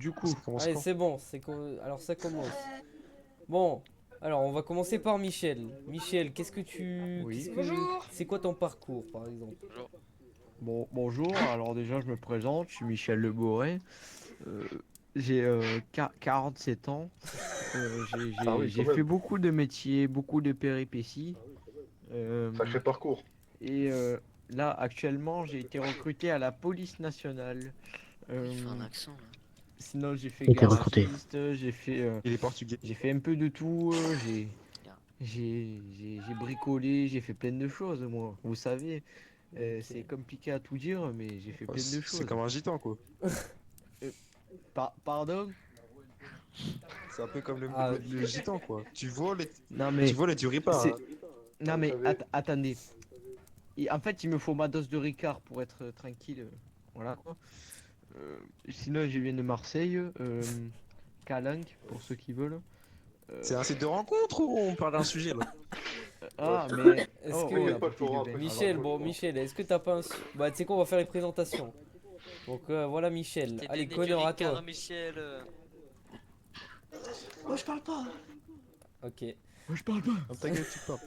Du coup, Ça commence Allez, quand? c'est bon, alors ça commence. Bon, alors on va commencer par Michel. Michel, oui. Bonjour. c'est quoi ton parcours par exemple? Bonjour. Bon, bonjour. Alors déjà, je me présente. Je suis Michel Le Bourret. Euh, j'ai 47 ans. Ah oui, quand J'ai fait même. beaucoup de métiers, beaucoup de péripéties. Sacré Euh, parcours. et là, actuellement, j'ai été recruté à la police nationale. Il fait un Euh, accent là. Sinon, j'ai fait Il était recruté. garagiste. Il est portugais. J'ai fait un peu de tout. Regarde. J'ai bricolé. J'ai fait plein de choses, moi. Vous savez. Ok. C'est compliqué à tout dire, mais j'ai fait Oh, plein de c'est choses. comme un gitan, quoi. Pardon? C'est un peu comme Ah, le gitan, quoi. Non Tu mais voles et tu c'est répares. non Vous mais savez. attendez. En fait, il me faut ma dose de Ricard pour être tranquille. Voilà quoi. Sinon, je viens de Marseille. Calanque pour ceux qui veulent. C'est Euh, un site de rencontre ou on parle d'un sujet, là? ah Ouais. mais est-ce oh que la T'inquiète pas, le bouteille de forum vin. après. Michel, Alors, bon Michel, est-ce que t'as pas un... Bah tu sais quoi, on va faire les présentations. Donc voilà Michel. T'es Allez, donné du Connor, à Ricard, toi. Michel. Moi je parle pas. Ok. Moi je parle pas. Non, ta gueule, tu parles.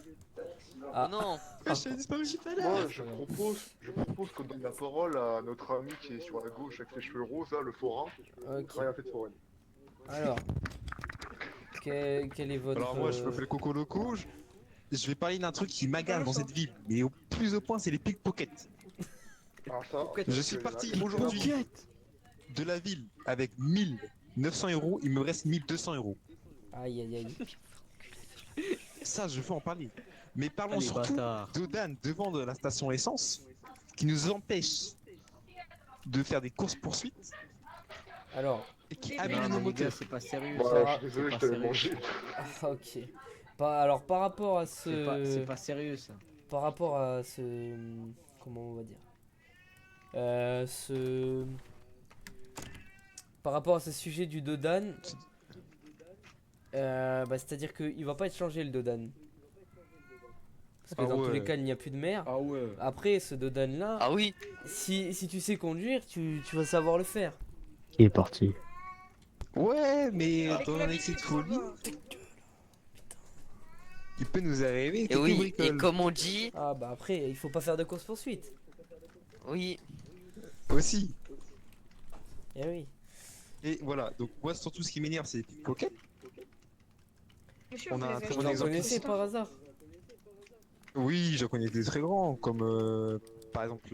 Ah, Non. Wesh, il a disparu. moi, je propose qu'on donne la parole à notre ami qui est sur la gauche avec les cheveux roses, là, le forain. Il ok. travaille à Fête foraine. Alors, quel est votre... Alors moi, je m'appelle Coco Loco. Je vais parler d'un truc qui m'agace dans cette ville. Mais au plus au point, c'est les pickpockets. Ah, ça. Je suis parti il y en a- aujourd'hui Pocket. de la ville avec 1900 euros. Il me reste 1200 euros. Aïe aïe aïe. Ça, je veux en parler. Mais parlons Allez surtout bâtard. d'Odan devant de la station essence qui nous empêche de faire des courses-poursuites Alors, et qui Non, abîme Non nos mais les gars, moteurs. c'est pas sérieux Bah, ça. je suis désolé, C'est je pas t'avais sérieux. mangé. ok. Alors par rapport à C'est pas sérieux ça. par rapport à ce... Comment on va dire ce... Par rapport à ce sujet du Dodan, bah, c'est-à-dire qu'il va pas être changé le Dodan. Parce que Ah dans tous les ouais. cas, il n'y a plus de mer. Ah ouais. Après, ce Dodan là, Ah oui. si tu sais conduire, tu vas savoir le faire. Il est parti. Ouais, mais Avec dans la un excès de musique, folie, ça va. il peut nous arriver Et quelques oui. Et bricoles. comme on dit, Ah bah après, il faut pas faire de course poursuite. oui. Aussi. Eh oui. Et voilà, donc moi surtout ce qui m'énerve c'est les pickpockets. Monsieur, On vous a un l'avez très Vous bon en acheté exemple connaissez ici. par hasard? Oui, j'en connais des très grands, comme par exemple,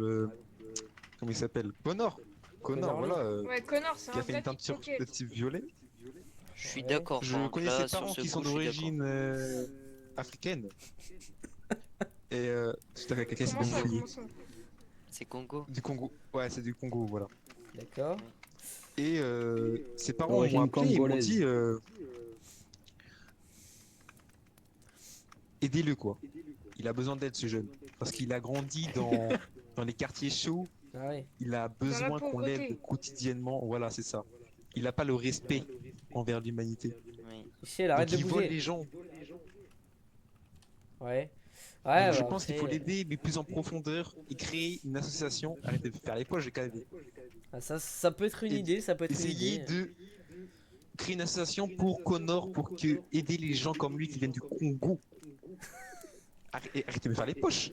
comment il s'appelle? Connor. Connor, Connor Lee. voilà, Ouais, Connor, c'est qui un a fait vrai une teinture de pickpocket. type violet. Je suis Ouais. d'accord. Je Par contre, connais ses là, sur parents ce qui sont coup, je suis d'accord. d'origine africaine. Et tout à fait, quelqu'un s'est Comment ça, bafouillé. comment ça? C'est Congo. Du Congo. Ouais, c'est du Congo, voilà. D'accord. Et ses parents D'origine m'ont appelé et m'ont congolaise. dit aidez-le quoi. Il a besoin d'aide ce jeune. Parce qu'il a grandi dans les quartiers chauds. Ah ouais. Il a besoin qu'on pauvreté. l'aide quotidiennement. Voilà, c'est ça. Il n'a pas le respect envers l'humanité. Oui. Michel, arrête Donc de il vole bouger. les gens. Ouais. Donc Ouais, je bah pense qu'il faut après, l'aider, mais plus en profondeur, et créer une association. Arrêtez de faire les poches, j'ai qu'à aider. ça peut être une idée, ça peut être une Essayer idée. de créer une association pour Connor, pour que aider les gens comme lui qui viennent du Congo. Arrêtez de me faire les poches.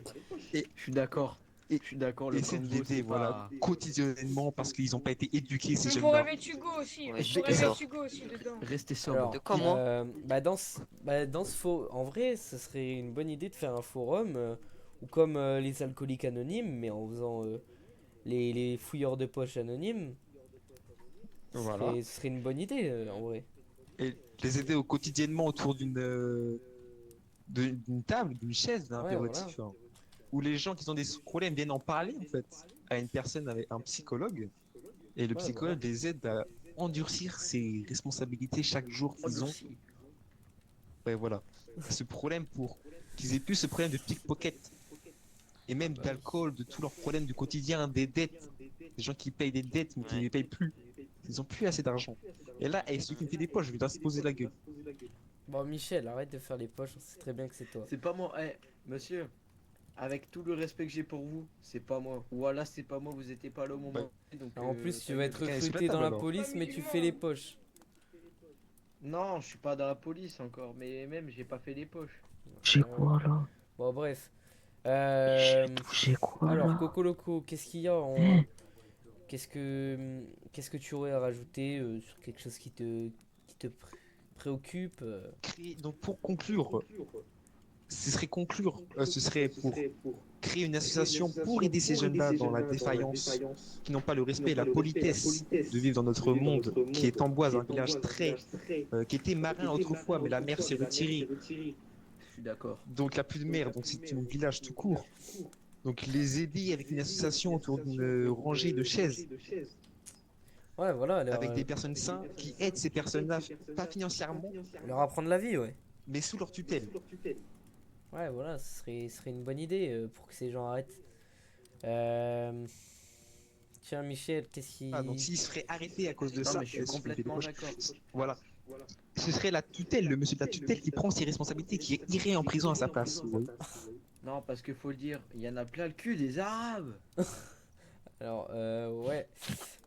Je suis d'accord. Et- Je suis d'accord. Le Essayez de Congo, l'aider, c'est voilà, pas. quotidiennement, parce qu'ils n'ont pas été éduqués, ces On jeunes-là. pourrait mettre Hugo aussi. Ouais, On je suis pourrait d'accord. mettre Hugo aussi dedans. Restez sobre. Alors, De comment bah dans ce faux, en vrai, ce serait une bonne idée de faire un forum ou comme les alcooliques anonymes, mais en faisant les fouilleurs de poche anonymes. Voilà. Ce serait une bonne idée en vrai. Et les aider quotidiennement autour d'une table, d'une chaise, d'un Ouais, apéritif, hein, où les gens qui ont des problèmes viennent en parler en fait à une personne avec un psychologue, et le Ouais, psychologue les aide à endurcir ses responsabilités chaque jour qu'ils ont. Ouais, voilà. Ce problème pour qu'ils aient plus ce problème de pickpocket et même Bah oui. d'alcool, de tous leurs problèmes du quotidien, des dettes, des gens qui payent des dettes mais qui ne Ouais. les payent plus. Ils ont plus assez d'argent. Et là, celui qui me fait des poches, je vais leur se poser la gueule. Bon, Michel, arrête de faire les poches, on sait très bien que c'est toi. C'est pas moi. Eh, monsieur. avec tout le respect que j'ai pour vous, c'est pas moi. Voilà, c'est pas moi, vous étiez pas là au moment. Donc, En plus, tu vas être quelqu'un est sous la recruté dans table, la alors. police, mais tu fais les poches. Non, je suis pas dans la police encore, mais même j'ai pas fait les poches. J'ai Ouais. quoi là? Bon, bref. J'ai Euh, touché quoi Alors, là? Coco Loco, qu'est-ce qu'il y a Hein. Qu'est-ce que tu aurais à rajouter sur quelque chose qui te préoccupe Donc pour conclure, ce serait pour créer une association pour aider ces jeunes-là dans la défaillance, qui n'ont pas le respect et la politesse de vivre dans notre monde, qui est Amboise, un village qui était marin autrefois, mais la mer s'est retirée, Je suis d'accord. donc il n'y a plus de mer, donc c'est un village tout court. Donc les aider avec une association autour d'une rangée de chaises, Ouais, voilà, avec des personnes saines qui aident ces personnes-là, pas financièrement, leur apprendre la vie, ouais. mais sous leur tutelle. Ouais, voilà, ce serait une bonne idée pour que ces gens arrêtent. Euh, Tiens, Michel, qu'est-ce qui. Ah, donc s'ils se feraient arrêter à cause de Non, ça, mais je suis est-ce qu'on fait des complètement poches d'accord. Voilà. Ce serait la tutelle, le monsieur de la tutelle qui prend ses responsabilités, qui irait en prison à sa place. Vous voyez. Non, parce que faut le dire, il y en a plein le cul des Arabes. Alors, ouais.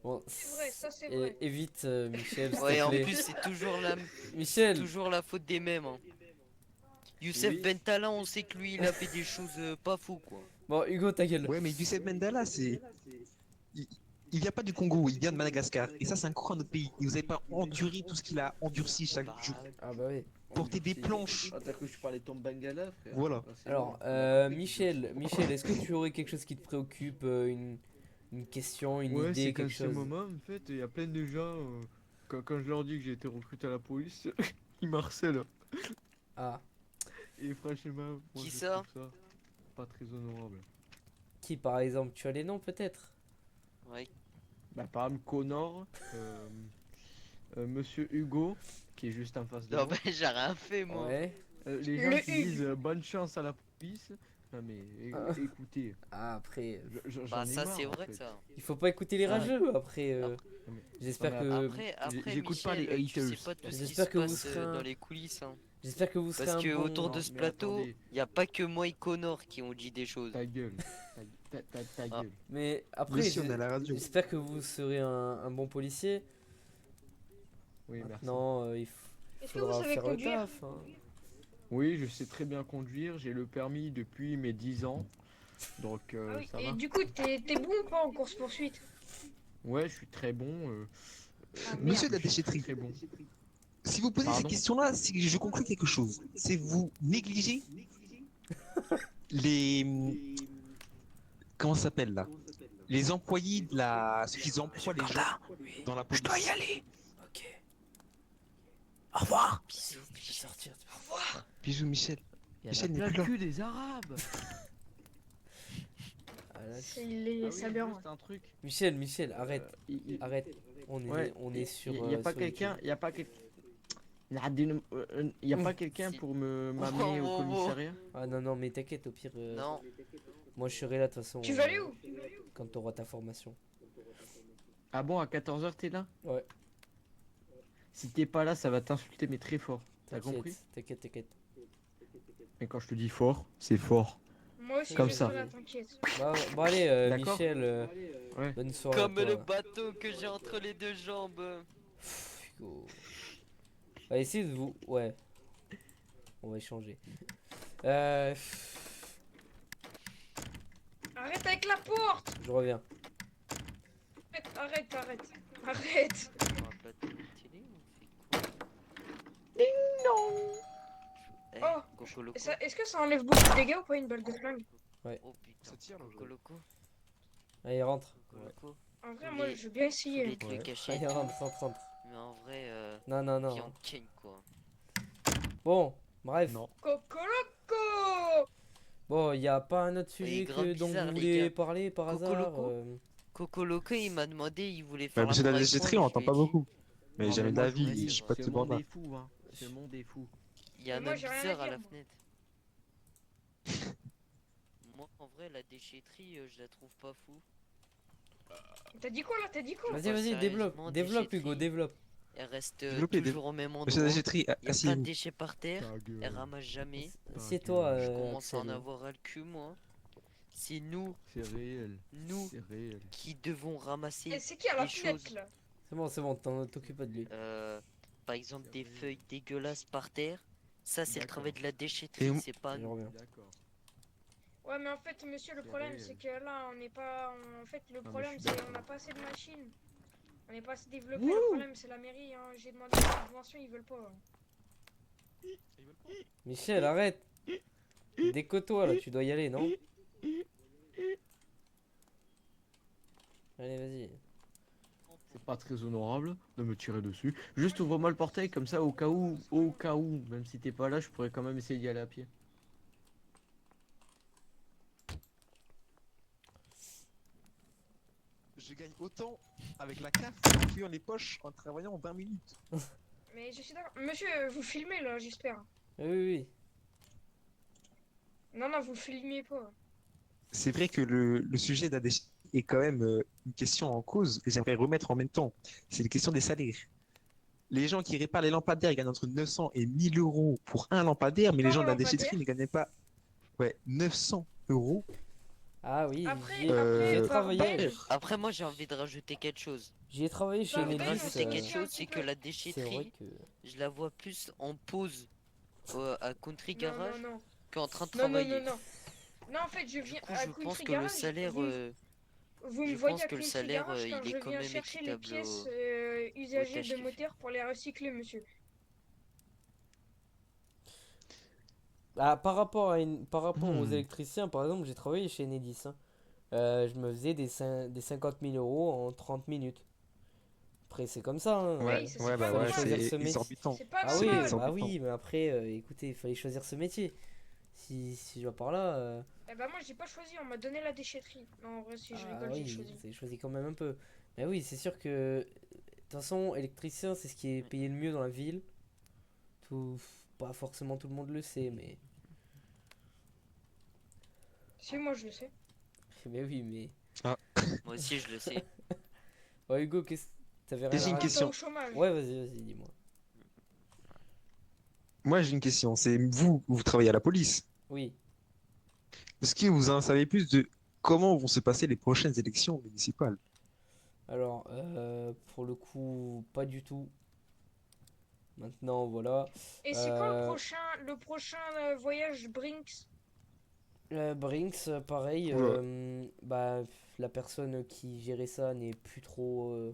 Bon, C'est vrai, ça c'est vrai. évite, Michel, s'il Ouais, te en plaît. plus, c'est Michel, toujours la faute des mêmes. Hein. Youssef Oui. Bentala, on sait que lui, il a fait des choses pas fous, quoi. bon, Hugo, ta gueule. Ouais, mais Youssef Mendala, il, il vient pas du Congo, il vient de Madagascar. Et ça, c'est un courant de notre pays. Et vous n'avez pas enduré tout ce qu'il a endurci chaque jour. Ah, bah oui. Porter des planches. Ah, t'as cru que je parlais de ton Bangala, frère. Voilà. Ah, c'est Alors, bon. Michel, est-ce que tu aurais quelque chose qui te préoccupe, une question, une Ouais, idée, c'est qu'à quelque ce chose? moment, en fait, il y a plein de gens, quand je leur dis que j'ai été recruté à la police, ils m'harcèlent. Ah, Et franchement, moi, Qui je ça trouve ça pas très honorable. qui par exemple? Tu as les noms peut-être? Ouais. Bah, par exemple, Connor, Monsieur Hugo, qui est juste en face de Non, moi. bah, j'ai rien fait, moi. Ouais. Les gens Le qui Hugues. disent bonne chance à la police. Non, mais écoutez, Ah, après, j'en Bah, ai ça, marre, c'est en vrai, fait. ça. il faut pas écouter les Ah, rageux. Après, mais- j'espère Non, que Après, j'écoute pas les Michel, tu haters. sais pas tout ce qui J'espère se que vous passe serez un- dans les coulisses. Hein. j'espère que vous serez Parce un que bon. autour de Non, ce mais plateau, attendez. il n'y a pas que moi et Connor qui ont dit des choses. Ta gueule. Ta Ah. gueule. Mais après, Monsieur, on est à la radio. j'espère que vous serez un bon policier. Oui, merci. Maintenant, Est-ce que vous faudra savez faire le conduire? taf. Hein. Oui, je sais très bien conduire. J'ai le permis depuis mes 10 ans. Donc, Ah oui, ça et va. du coup, t'es bon ou pas en course poursuite? Ouais, je suis très bon. Ah, merde. Monsieur de la je suis déchetterie, Très bon. si vous posez ces Pardon questions-là, c'est que je conclue quelque chose. C'est vous négligez les. Comment ça s'appelle là? Les employés de la. Ceux qui emploient les gens dans la police. aller. Ok. Au revoir. Bisous, tu peux sortir. Bisous, Michel. Il y en a Michel n'est plein plus le là. cul des Arabes. Ah, là, C'est les Ah oui, sabeurs. juste un truc. Michel, arrête, Il- arrête. On est, Ouais, on est sur. Il y a pas sur quelqu'un, YouTube. il y a pas quelqu'un. Il y a pas quelqu'un Si. pour me m'amener Oh, au oh, oh. commissariat. Ah non, non, mais t'inquiète, au pire. Non, Moi, je serai là de toute façon. Tu vas aller où? Quand t'auras ta formation. Ah bon, à 14h t'es là? Ouais. Si t'es pas là, ça va t'insulter mais très fort. T'as compris? T'inquiète. Mais quand je te dis fort, c'est fort. Moi aussi, Comme je ça. serai là, t'inquiète. Bah, bon, allez, D'accord. Michel, Ouais. bonne soirée. comme à le toi. bateau que j'ai entre les deux jambes. Pff, Hugo. Bah, essayez de vous. Ouais. On va échanger. Arrête avec la porte! Je reviens. Arrête. On va pas te ventiler, on fait quoi? Eh, Oh, Coco Loco. Est-ce que ça enlève beaucoup de dégâts ou pas une balle de flingue? Oh putain, Ça tire, là, Coco Loco. Allez, rentre. Coco Loco. En vrai, moi, je veux bien Les essayer. trucs Ouais. cachés. Allez, rentre. Mais en vrai, Non, non, qui non. en ken quoi. Bon, bref. Non. Coco Loco! Bon, y a pas un autre sujet grave dont bizarre, vous les voulez gars. parler par Coco hasard Loco Coco Loco, il m'a demandé, il voulait faire Monsieur de la l'amour avec déchetterie, on moi, entend je pas lui ai dit, beaucoup. Mais Non, jamais de moi, la je vous vie, dis, je suis pas de ce ce monde bord-là. est fou, hein. Ce monde est fou. Il y a un Mais moi, homme j'ai rien à bizarre à dire, la moi. fenêtre. Moi, en vrai, la déchetterie, je la trouve pas fou. T'as dit quoi là? T'as dit quoi? Vas-y, Bah, vas-y, sérieusement, développe Hugo, déchetterie. développe. Elle reste Développez, toujours au même endroit. Monsieur de la déchetterie, Il y a plein de asseyez-vous. déchets par terre. Ta gueule. Elle ramasse jamais. Assieds-toi, Je commence à en Axel. avoir ras le cul, moi. c'est nous, C'est réel. nous C'est réel. qui devons Et ramasser c'est qui à la les fenêtre choses. là? C'est bon, t'occupe pas de lui. Par exemple, des feuilles dégueulasses par terre. Ça, c'est le D'accord. travail de la Et déchetterie, m- c'est pas Je nous. reviens. D'accord. Ouais, mais en fait, monsieur, le C'est problème, réel. c'est que là, on n'est pas. En fait, le Non, mais je problème, suis c'est d'accord. on n'a pas assez de machines. On n'est pas assez développé. Le problème, c'est la mairie. Hein. J'ai demandé une subvention, ils veulent pas. Michel, arrête. Déco-toi là, tu dois y aller, non? Allez, vas-y. C'est pas très honorable de me tirer dessus. Juste ouvre-moi le portail comme ça au cas où, même si t'es pas là, je pourrais quand même essayer d'y aller à pied. Je gagne autant avec la CAF en fouillant les poches en travaillant 20 minutes. Mais je suis d'accord. Monsieur, vous filmez là, j'espère. Oui, oui, Non, non, vous filmez pas. C'est vrai que le sujet de la déchetterie est quand même une question en cause et j'aimerais remettre en même temps. C'est la question des salaires. Les gens qui réparent les lampadaires gagnent entre 900 et 1000 euros pour un lampadaire, mais les Par gens de la lampadaire. déchetterie ne gagnaient pas 900 euros Ah oui, Après, j'y après, ai par travaillé. Ben, Après, moi, j'ai envie de rajouter quelque chose. J'y ai travaillé chez J'ai envie de Ben, Enedis. on rajouter quelque s'explique un chose, petit c'est que peu. la C'est vrai déchetterie, que. je la vois plus en pause à Country Non, non, Garage non. qu'en train de Non, non, non, travailler. non. Non, en fait, je Du viens coup, à je pense Country que le Garage. salaire, Vous me je voyez pense à que le Country salaire, Garage quand il est je quand viens même chercher les équitable pièces au usagées tâche de qu'il fait. moteur pour les recycler, monsieur. Ah, par rapport aux Hmm. électriciens, par exemple, j'ai travaillé chez Enedis. Hein. Je me faisais des 50 000 euros en 30 minutes. Après, c'est comme ça. Hein. Ouais, Oui, ça, c'est ouais, pas bah Fallait ouais, choisir normal. ce c'est métier. exorbitant. C'est pas Ah C'est oui, normal. bah exorbitant. oui, mais après, écoutez, il fallait choisir ce métier. Si je vais par là. Eh ben, moi, j'ai pas choisi, on m'a donné la déchetterie. Non, en vrai, si je Ah rigole, j'ai oui, choisi. vous avez choisi quand même un peu. Mais oui, c'est sûr que. De toute façon, électricien, c'est ce qui est payé le mieux dans la ville. Tout, pas forcément tout le monde le sait, mais. Si, moi, je le sais. Mais oui, mais. Moi aussi, je le sais. Ouais, Hugo, t'avais Et rien j'ai à une Toi, t'es rajouter? au question. chômage. Ouais, vas-y, dis-moi. Moi, j'ai une question. C'est vous travaillez à la police. Oui. Est-ce que vous en savez plus de comment vont se passer les prochaines élections municipales? Alors, pour le coup, pas du tout. Maintenant, voilà. Et c'est quand Euh, le prochain voyage Brinks? Brinks, pareil. Oula. Bah, la personne qui gérait ça n'est plus trop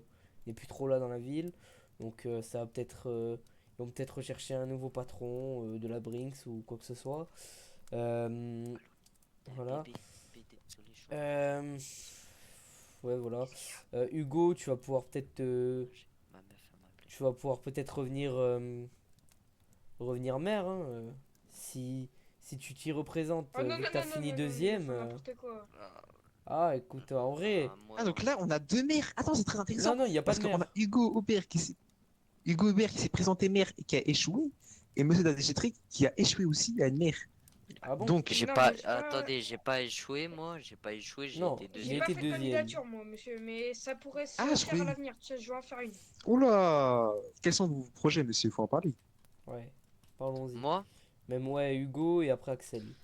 là dans la ville. Donc, ça va peut-être, ils vont peut-être rechercher un nouveau patron de la Brinks ou quoi que ce soit. Euh, voilà. Bébé, bébé, sur les champs. Ouais, voilà. Hugo, tu vas pouvoir peut-être Ma meuf, elle m'a appelé. tu vas pouvoir peut-être revenir maire, hein, si tu t'y représentes, Oh non, vu non, que t'as non, non, fini non, non, ils deuxième. font n'importe quoi. Ah, écoute, en vrai. Moi, Ah, donc là, on a deux maires. Attends, c'est très Non, intéressant. non, il n'y a pas Parce de qu'on a maire. Hugo Aubert qui s'est présenté maire et qui a échoué. Et Monsieur Dadéchetri qui a échoué aussi à être maire. Ah bon? Donc, j'ai Non, pas. mais c'est pas. Attendez, j'ai pas échoué, moi. J'ai pas échoué, j'ai Non, été il J'ai a deuxième. pas été fait de deuxième. candidature, moi, monsieur, mais ça pourrait se ah, je faire à croyais. l'avenir. Tiens, je vais en faire une. Oula! Quels sont vos projets, monsieur? Il faut en parler. Ouais, parlons-y. Moi, Même ouais, Hugo et après Axel.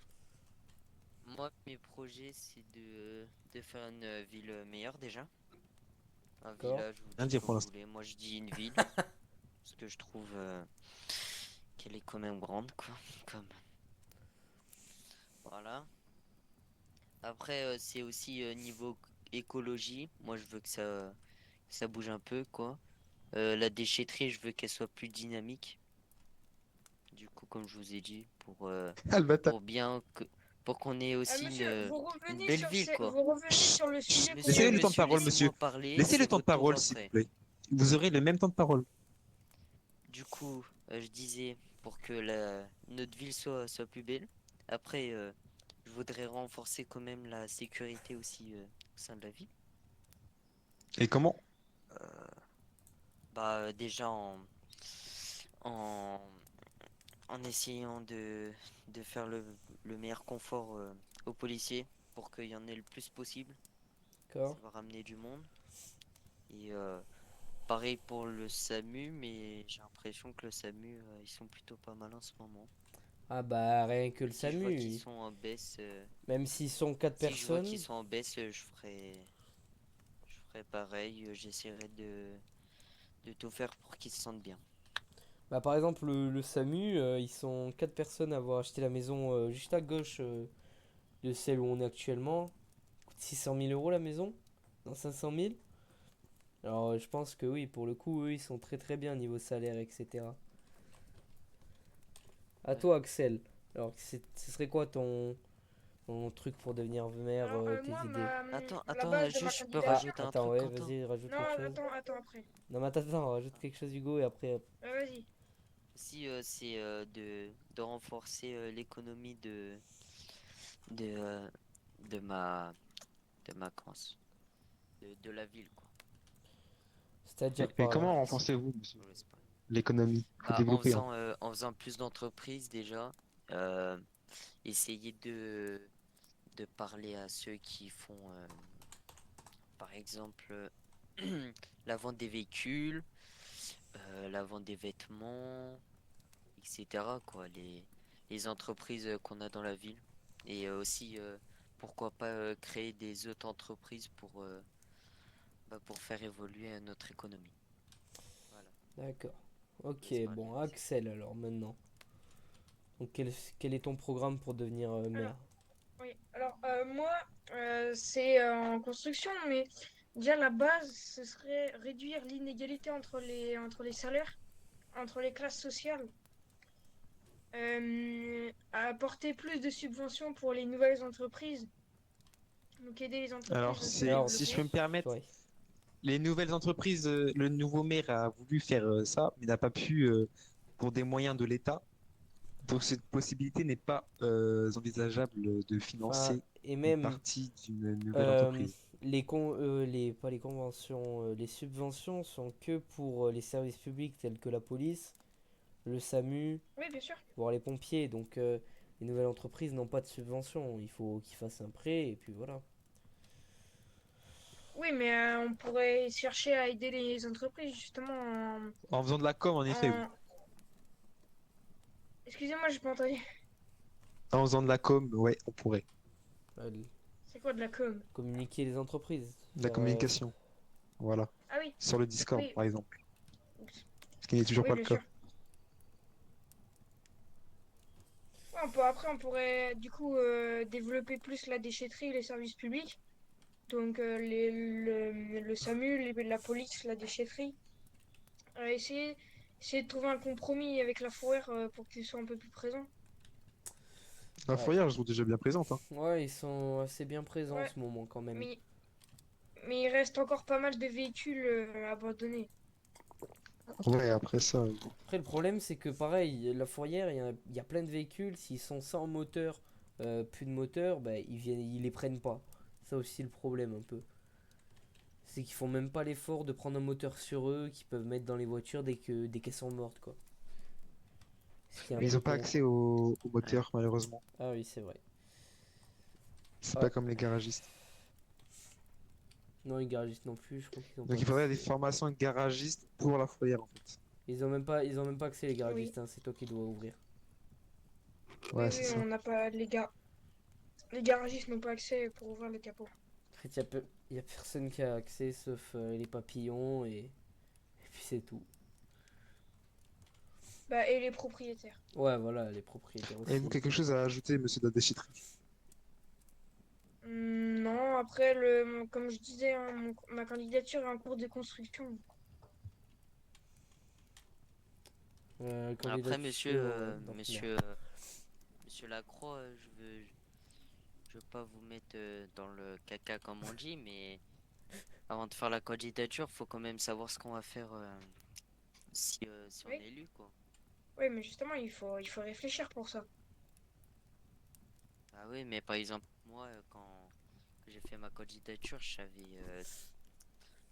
mes projets, c'est de faire une ville meilleure déjà. Un D'accord. village, vous Rien dites dire comme pour vous l'instant. voulez. Moi, je dis une ville. Parce que je trouve qu'elle est quand même grande, quoi. Comme... Voilà. Après, c'est aussi niveau écologie. Moi, je veux que ça bouge un peu, quoi. La déchetterie, je veux qu'elle soit plus dynamique. Du coup, comme je vous ai dit, Ah, le bâtard. pour bien que, pour qu'on ait aussi Monsieur, une belle ville, quoi. vous revenez sur le sujet qu'on Laissez-le Monsieur, le temps de monsieur, parole, monsieur. laissez-moi parler, Laissez le c'est temps de votre tour parole, s'il vous après. plaît. Vous aurez le même temps de parole. Du coup, je disais, pour que notre ville soit plus belle. Après, je voudrais renforcer quand même la sécurité aussi au sein de la ville. Et comment? Bah, déjà en, en essayant de faire le meilleur confort aux policiers pour qu'il y en ait le plus possible. Ça D'accord. va ramener du monde. Et pareil pour le SAMU, mais j'ai l'impression que le SAMU, ils sont plutôt pas mal en ce moment. Ah bah rien que le Si je vois SAMU, qu'ils sont en baisse, même s'ils sont 4 si je vois personnes, qu'ils sont en baisse, je ferai pareil. J'essaierai de tout faire pour qu'ils se sentent bien. bah par exemple le SAMU, ils sont 4 personnes à avoir acheté la maison juste à gauche de celle où on est actuellement. Coûte 600 000 euros la maison, dans 500 000. Alors je pense que oui, pour le coup, eux, ils sont très très bien niveau salaire, etc. À Ouais. toi, Axel. Alors, ce serait quoi ton truc pour devenir maire, Alors, tes moi, idées? la Attends, base de ma juste je peux Ah, candidature. rajouter un attends, truc, ouais, Quentin. vas-y, rajoute Non, quelque chose. attends après. Non, mais attends, rajoute quelque chose, Hugo, et après. Vas-y. Si c'est de renforcer l'économie de, euh, de ma comment de la ville, quoi. C'est-à-dire Et par là. comment renforcez-vous, monsieur, Ouais, c'est pas- l'économie? Faut Bah, développer, hein. en faisant plus d'entreprises déjà, euh, essayer de parler à ceux qui font, par exemple, la vente des véhicules, la vente des vêtements, etc. quoi, les entreprises qu'on a dans la ville. Et aussi, pourquoi pas créer des autres entreprises pour faire évoluer notre économie. Voilà, D'accord. je Ok, laisse parler bon, Axel. Axel, alors maintenant. Donc, quel est ton programme pour devenir maire? Alors, oui. Alors, moi, c'est en construction, mais déjà, la base, ce serait réduire l'inégalité entre les salaires, entre les classes sociales. Apporter plus de subventions pour les nouvelles entreprises. Donc, aider les entreprises Alors, aussi à Alors, si je peux développer. me permettre, ouais. les nouvelles entreprises, le nouveau maire a voulu faire ça, mais n'a pas pu pour des moyens de l'État. Donc cette possibilité n'est pas envisageable de Enfin, financer et une même, partie d'une nouvelle euh, entreprise. pas les conventions, les subventions sont que pour les services publics tels que la police, le SAMU, Oui, bien sûr. voire les pompiers. Donc, les nouvelles entreprises n'ont pas de subvention. Il faut qu'ils fassent un prêt et puis voilà. Oui, mais on pourrait chercher à aider les entreprises justement En faisant de la com, en effet, oui. en... Excusez-moi, j'ai pas entendu. En faisant de la com, ouais, on pourrait. Euh, C'est quoi de la com? communiquer les entreprises. De la Faire, communication, voilà. Ah oui, Sur le Discord, oui, par exemple. Ce qui n'est toujours oui, pas le bien cas. sûr. Ouais, après, on pourrait du coup développer plus la déchetterie et les services publics. Donc le SAMU, la police, la déchetterie. Essayer, essayer de trouver un compromis avec la fourrière pour qu'ils soient un peu plus présents. La Ouais. fourrière, je trouve déjà bien présente, hein. Ouais, ils sont assez bien présents en Ouais, ce moment quand même. mais, mais il reste encore pas mal de véhicules abandonnés. Ouais, après ça, Après, le problème, c'est que pareil, la fourrière, il y a plein de véhicules. S'ils sont sans moteur, plus de moteur, bah, ils les prennent pas. Ça aussi, le problème un peu. C'est qu'ils font même pas l'effort de prendre un moteur sur eux qu'ils peuvent mettre dans les voitures dès qu'elles sont mortes, quoi. Ce qui est un mais ils peu n'ont pas con. accès au moteur, malheureusement. Ah oui, c'est vrai. C'est Ah, pas comme les garagistes. non, les garagistes non plus, je crois qu'ils ont pas Donc il faudrait des accès. formations de garagistes pour la fourrière, en fait. Ils ont même pas accès, les Oui, garagistes, hein, c'est toi qui dois ouvrir. oui, Ouais, c'est oui, ça. on n'a pas les garagistes n'ont pas accès pour ouvrir le capot. En fait, il y a personne qui a accès sauf les papillons et puis c'est tout. Bah, et les propriétaires. Ouais, voilà, les propriétaires aussi. Avez-vous quelque chose à ajouter, monsieur de la déchetterie? Non, après, comme je disais, hein, ma candidature est en cours de construction. Après, Candidature donc maire. monsieur Lacroix, je veux pas vous mettre dans le caca comme on dit, mais avant de faire la candidature, faut quand même savoir ce qu'on va faire si on Oui, est élu, quoi. oui, mais justement, il faut réfléchir pour ça. Ah oui, mais par exemple, moi, quand j'ai fait ma candidature, je savais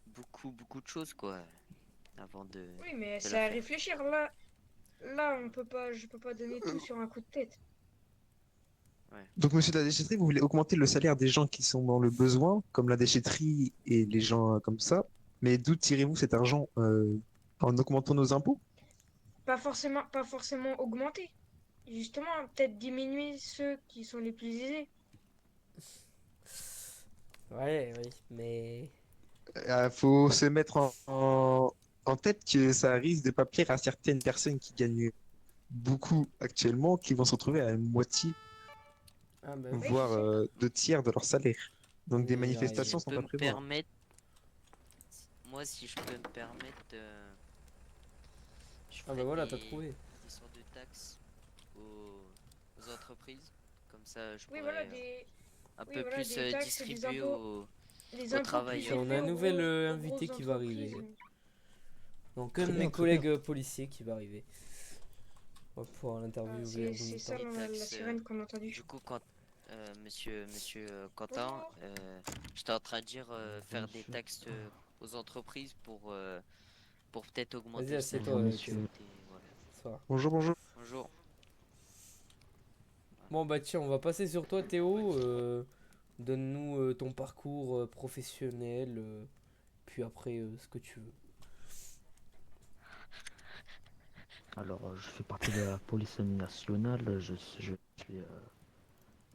beaucoup de choses, quoi, avant Oui, mais de c'est la à faire. réfléchir. Là, je peux pas donner tout sur un coup de tête. Ouais. Donc, monsieur de la déchetterie, vous voulez augmenter le salaire des gens qui sont dans le besoin, comme la déchetterie et les gens comme ça. Mais d'où tirez-vous cet argent en augmentant nos impôts? Pas forcément augmenter. justement, peut-être diminuer ceux qui sont les plus aisés. Ouais, oui, mais. Faut se mettre en tête que ça risque de pas plaire à certaines personnes qui gagnent beaucoup actuellement, qui vont se retrouver à la moitié, Ah bah oui. Oui, je voire sais. 2 tiers de leur salaire. Donc des Mais il y a- Si je manifestations sont peux pas me prévues, hein. permettre, moi, si je peux me permettre, je Ah bah ferais voilà, t'as trouvé. des sortes de taxes aux entreprises. Comme ça, je Oui, voilà, pourrais un oui, peu voilà, plus des taxes et des distribuer impôts. Les aux impôts plus Tiens, travailleurs. on a élevés un aux nouvel aux invité grosses qui va entreprises. arriver. Donc un Très de bien, mes très bien. collègues policiers qui va arriver. On va pouvoir l'interviewer en C'est même ça temps. Les la taxes, sirène qu'on a entendue. du coup, quand monsieur Quentin, Bonjour. j'étais en train de dire faire des Monsieur. taxes aux entreprises pour peut-être Vas-y, augmenter le assieds-toi, Bonjour, salaire. monsieur. Axel. Et voilà. Ça va. Bonjour, bonjour. Bonjour. Bon bah tiens, on va passer sur toi Théo. Donne-nous ton parcours professionnel, puis après ce que tu veux. Alors, je fais partie de la police nationale. Je suis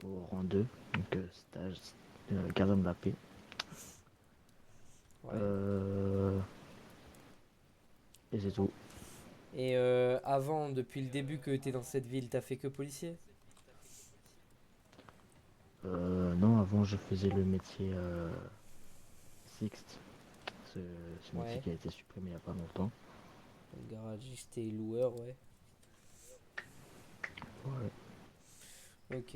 au rang 2, donc stage gardien de la paix. Ouais. Et c'est tout. Et avant, depuis le début que t'es dans cette ville, t'as fait que policier? Non, avant, je faisais le métier Sixte. Ce, ce métier Ouais. qui a été supprimé il n'y a pas longtemps. Garagiste et loueur, ouais. Ouais. Ok.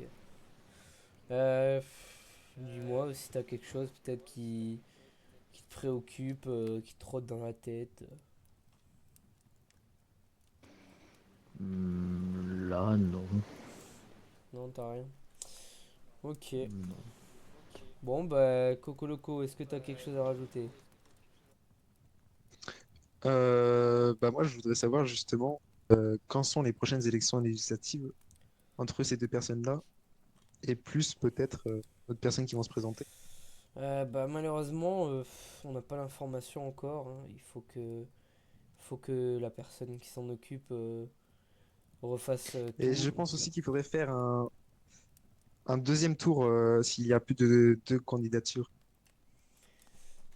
Dis-moi si t'as quelque chose peut-être qui te préoccupe, qui te trotte dans la tête. Là, non. Non, t'as rien. Ok. Non. Bon, bah, Coco Loco, est-ce que t'as quelque chose à rajouter? Bah moi, je voudrais savoir justement quand sont les prochaines élections législatives entre ces deux personnes-là et plus peut-être d'autres personnes qui vont se présenter. Bah, malheureusement, on n'a pas l'information encore, hein. Faut que la personne qui s'en occupe refasse Et tout. je Donc, pense aussi qu'il faudrait faire un deuxième tour s'il y a plus de deux candidatures.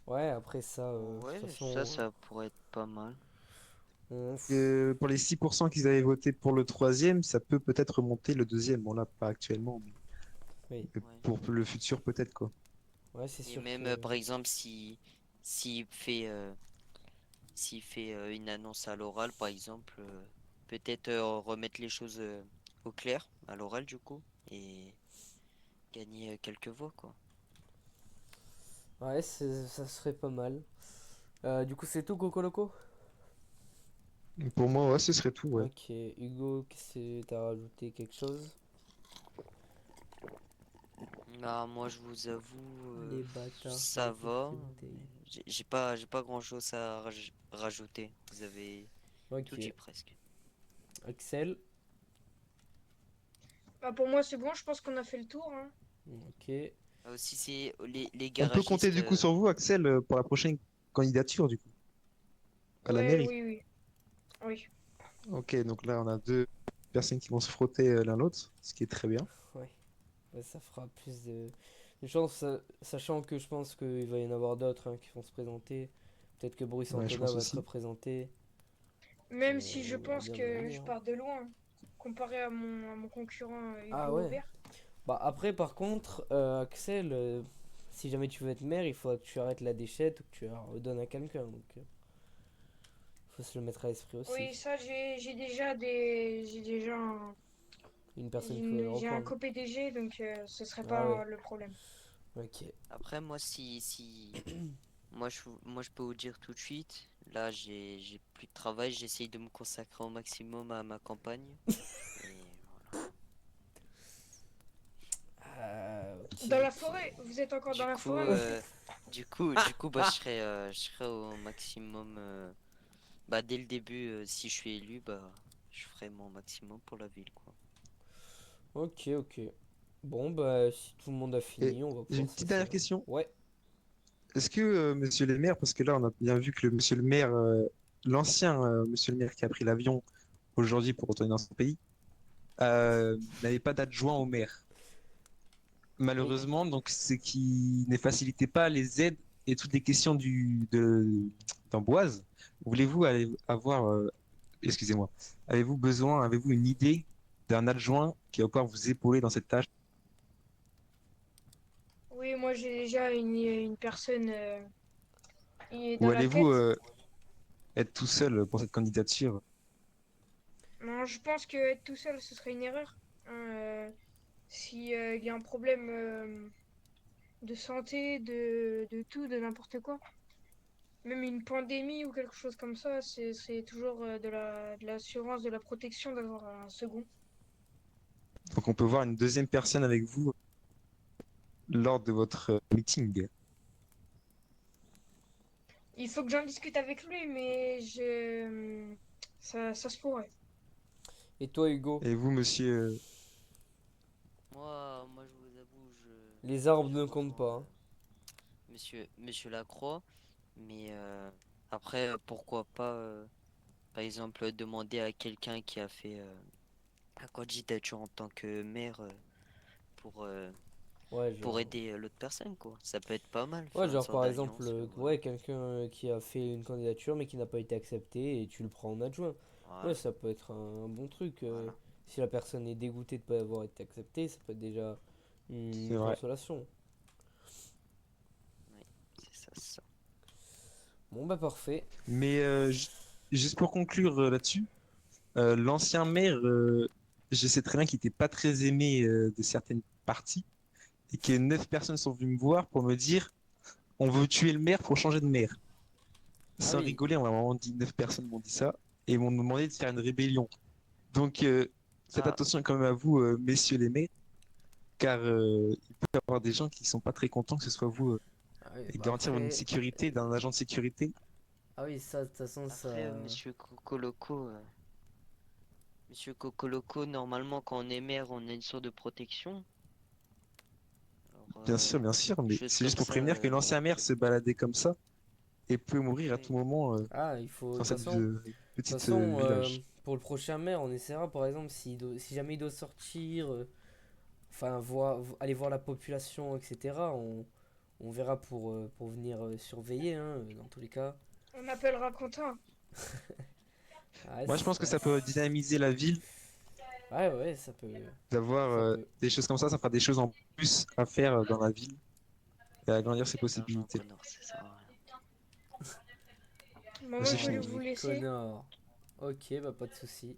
ouais, après ça, de Ouais, toute ça, façon, ça pourrait être pas mal. on- Pour les 6% qu'ils avaient voté pour le troisième, ça peut peut-être remonter le deuxième. Bon là, pas actuellement, oui, mais Ouais. pour le futur peut-être quoi. ouais, c'est Et sûr même, que. par exemple, si s'il fait, s'il fait une annonce à l'oral, par exemple, peut-être remettre les choses au clair à l'oral, du coup, et gagner quelques voix, quoi. Ouais, ça serait pas mal. Du coup, c'est tout, Coco Loco? Pour moi, ouais, ce serait tout, ouais. Ok, Hugo, qu'est-ce que t'as rajouté quelque chose? Ah, moi, je vous avoue, Les bâtards qui ça ont fait va. une bouteille. J'ai pas grand-chose à rajouter. Vous avez tout dit Ok, presque. Axel. Bah, pour moi, c'est bon, je pense qu'on a fait le tour, hein. Ok. Ah, aussi, c'est les On peut compter garagistes. du coup sur vous, Axel, pour la prochaine candidature du coup, à la Ouais, mairie. oui, oui. Oui. Ok, donc là on a deux personnes qui vont se frotter l'un l'autre, ce qui est très bien. Ouais. Ouais, ça fera plus de chance, sachant que je pense qu'il va y en avoir d'autres hein, qui vont se présenter. Peut-être que Bruce Ouais, je Antonat pense va se aussi. représenter. Même si je On verra pense bien, on verra que je bien. pars de loin, comparé à mon concurrent Ah Hugo ouais. Aubert. Bah après, par contre, Axel, si jamais tu veux être maire, il faudra que tu arrêtes la déchette ou que tu la redonnes à quelqu'un. Donc, faut se le mettre à l'esprit aussi. Oui, ça, j'ai déjà Une personne qui veut le j'ai un reprendre. co-PDG, donc ce serait Ah pas ouais. le problème. Ok. Après, moi, si moi, je peux vous dire tout de suite. Là, j'ai plus de travail. J'essaye de me consacrer au maximum à ma campagne. Et voilà. Ok, Dans la ok. forêt, vous êtes encore dans Du la coup, forêt aussi. bah, je serai au maximum. Bah, dès le début, si je suis élu, bah, je ferai mon maximum pour la ville, quoi. Ok, ok. Bon, bah, si tout le monde a Et fini, on va j'ai une pouvoir petite s'asseoir. dernière question. Ouais. Est-ce que monsieur le maire, parce que là on a bien vu que le monsieur le maire, l'ancien monsieur le maire qui a pris l'avion aujourd'hui pour retourner dans son pays, n'avait pas d'adjoint au maire. Malheureusement, donc ce qui ne facilitait pas les aides et toutes les questions d'Amboise. Voulez-vous avoir, excusez-moi, avez-vous une idée d'un adjoint qui va pouvoir vous épauler dans cette tâche? Oui, moi j'ai déjà une personne Ou dans la allez-vous tête. être tout seul pour cette candidature? Non, je pense que être tout seul, ce serait une erreur. Hein, si il y a un problème de santé, de tout, de n'importe quoi. Même une pandémie ou quelque chose comme ça, c'est toujours de l'assurance, de la protection d'avoir un second. Donc on peut voir une deuxième personne avec vous lors de votre meeting. Il faut que j'en discute avec lui, mais ça se pourrait. Et toi, Hugo? Et vous, monsieur, Moi, je vous avoue, Les arbres je ne comptent rejoins pas, hein. Monsieur Lacroix, mais après, pourquoi pas, par exemple, demander à quelqu'un qui a fait la candidature en tant que maire pour, euh, Ouais, pour genre. aider l'autre personne, quoi. Ça peut être pas mal, Ouais, faire une genre sorte par exemple, d'alliance. ouais, quelqu'un qui a fait une candidature mais qui n'a pas été accepté et tu le prends en adjoint. Ouais, Voilà, ça peut être un bon truc. voilà, Si la personne est dégoûtée de pas avoir été acceptée, ça peut être déjà c'est une vrai. consolation. oui, c'est ça, c'est ça. Bon, bah parfait. Mais juste pour conclure là-dessus, l'ancien maire, je sais très bien qu'il n'était pas très aimé de certaines parties et que 9 personnes sont venues me voir pour me dire on veut tuer le maire pour changer de maire. Ah Sans oui, rigoler, on m'a vraiment dit 9 personnes m'ont dit ça et m'ont demandé de faire une rébellion. Donc faites Ah, attention quand même à vous, messieurs les maires, car il peut y avoir des gens qui sont pas très contents que ce soit vous ah oui, et bah garantir une après. sécurité d'un agent de sécurité. Ah oui, ça, de toute façon, après, ça. Monsieur Cocoloco, normalement, quand on est maire, on a une sorte de protection. Alors, Bien sûr, une mais chose c'est juste comme pour ça, prévenir que l'ancien maire se baladait comme ça et peut mourir à oui. tout moment Ah, il faut. dans De cette toute petite façon, village. pour le prochain maire, on essaiera par exemple si jamais il doit sortir, enfin, aller voir la population, etc. On verra pour venir surveiller, hein, dans tous les cas. On appellera Quentin. Ouais, Moi, je pense que ça peut dynamiser la ville ouais, ouais, ça peut. d'avoir Ça peut. des choses comme ça fera des choses en plus à faire dans la ville et agrandir ses L'argent, possibilités. connard, ça sert à rien. Bon, moi, C'est je vais fini. vous Les laisser. connards. Ok, bah pas de souci.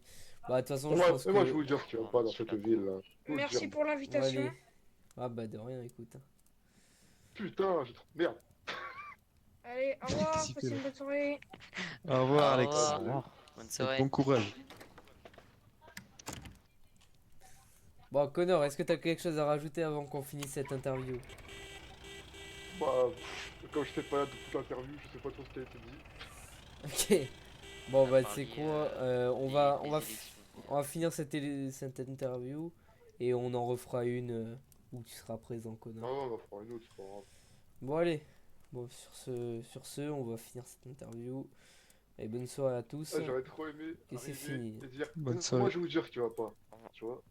Bah de toute façon, Et je moi, pense et moi, je que. vais vous dire ce Au qui va revoir, pas dans monsieur cette Lacroix. ville, là. Je vais vous le dire, Merci moi. pour Bon, l'invitation. allez. Ah bah de rien, écoute. Putain, merde. Allez, au revoir, Qu'est-ce qu'il fait passez là? une bonne soirée. Au revoir, Au Ah, Alex. Au revoir, salut. revoir. bonne Et soirée. bon courage. Bon, Connor, est-ce que t'as quelque chose à rajouter avant qu'on finisse cette interview? Bah, comme je sais pas là de toute l'interview, je sais pas trop ce qui a été dit. Ok. Bon On a bah tu sais parlé quoi, des élections. on va finir cette interview et on en refera une où tu seras présent, Ah Connor. non, on en fera une autre, c'est pas grave. Bon allez. Bon sur ce, on va finir cette interview. Et bonne soirée à tous. Ah, j'aurais trop aimé Et c'est arriver fini. et dire Bonne moi soirée. je vais vous dire ce qui va pas. Tu vois?